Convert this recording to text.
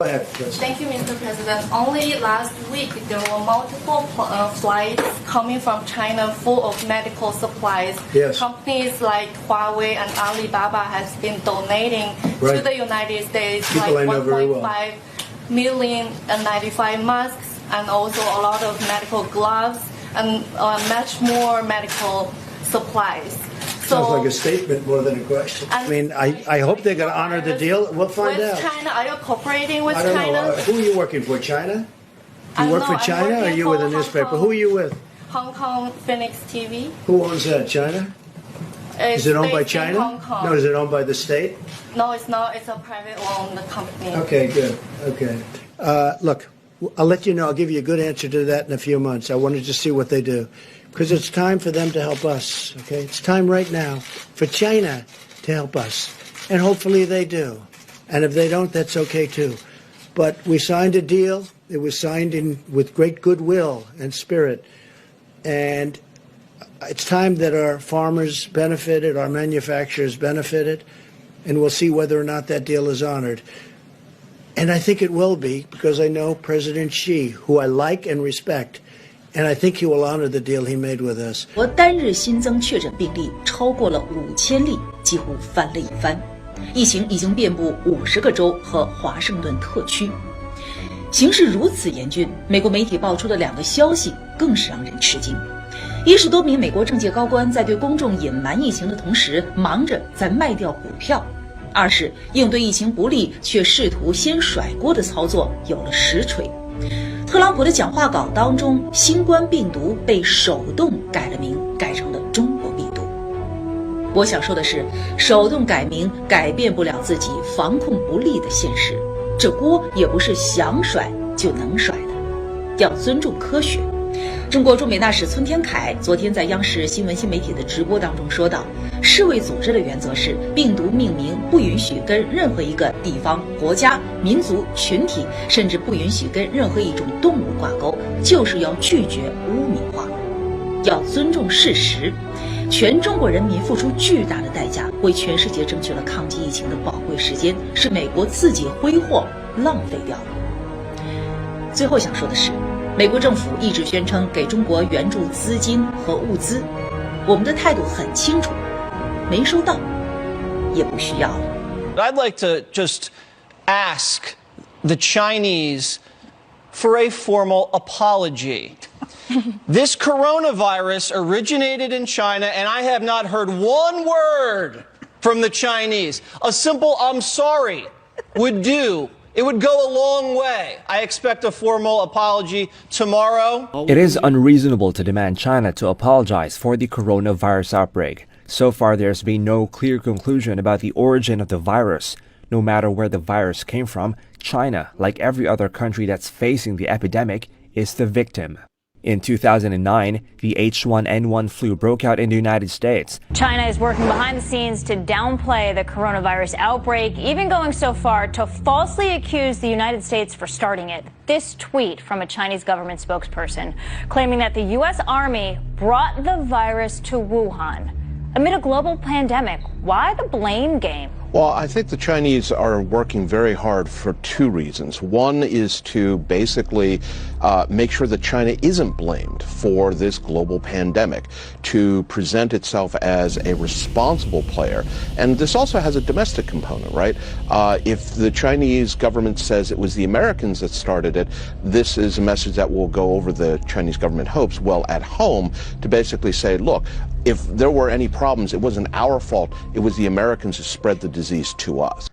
Go ahead, President. Thank you, Mr. President. Only last week, there were multiple flights coming from China full of medical supplies. Yes. Companies like Huawei and Alibaba has been donating to the United States People I know very well. 1.5 million N95 masks and also a lot of medical gloves and much more medical supplies. Sounds like a statement more than a question. I mean, I hope they're going to honor the deal. We'll find out. With China, are you cooperating with I don't China? know. Who are you working for? China? Do you work for China or are you with a newspaper? Who are you with? Hong Kong Phoenix TV. Who owns that? China? Is it owned by China? Hong Kong. No, is it owned by the state? No, it's not. It's a private-owned company. Okay, good. Okay. Look, I'll let you know. I'll give you a good answer to that in a few months. I wanted to see what they do. Because it's time for them to help us, okay? It's time right now for China to help us. And hopefully they do. And if they don't, that's okay too. But we signed a deal. It was signed with great goodwill and spirit. And it's time that our farmers benefited, our manufacturers benefited, and we'll see whether or not that deal is honored. And I think it will be, because I know President Xi, who I like and respect, and I think he will honor the deal he made with us. 我单日新增确诊病例超过了5000例，几乎翻了一番。疫情已经遍布50个州和华盛顿特区。形势如此严峻，美国媒体爆出的2个消息更是让人吃惊。一是多名美国政界高官在对公众隐瞒疫情的同时，忙着在卖掉股票；二是应对疫情不利却试图先甩锅的操作有了实锤。特朗普的讲话稿当中，新冠病毒被手动改了名，改成了中国病毒。我想说的是，手动改名改变不了自己防控不力的现实，这锅也不是想甩就能甩的，要尊重科学。中国驻美大使村天凯昨天在央视新闻新媒体的直播当中说道，世卫组织的原则是病毒命名不允许跟任何一个地方、国家、民族、群体，甚至不允许跟任何一种动物挂钩，就是要拒绝污名化，要尊重事实。全中国人民付出巨大的代价，为全世界争取了抗击疫情的宝贵时间，是美国自己挥霍浪费掉了。最后想说的是，美国政府一直宣称给中国援助资金和物资，我们的态度很清楚，没收到，也不需要了。 I'd like to just ask the Chinese for a formal apology. This coronavirus originated in China, and I have not heard one word from the Chinese. A simple "I'm sorry" would do. It would go a long way. I expect a formal apology tomorrow. It is unreasonable to demand China to apologize for the coronavirus outbreak. So far, there's been no clear conclusion about the origin of the virus. No matter where the virus came from, China, like every other country that's facing the epidemic, is the victim. In 2009, the H1N1 flu broke out in the United States. China is working behind the scenes to downplay the coronavirus outbreak, even going so far to falsely accuse the United States for starting it. This tweet from a Chinese government spokesperson claiming that the U.S. Army brought the virus to Wuhan. Amid a global pandemic, why the blame game? Well, I think the Chinese are working very hard for two reasons. One is to basically make sure that China isn't blamed for this global pandemic, to present itself as a responsible player. And this also has a domestic component, right? If the Chinese government says it was the Americans that started it, this is a message that will go over the Chinese government hopes well at home to basically say, look, if there were any problems, it wasn't our fault. It was the Americans who spread the disease to us.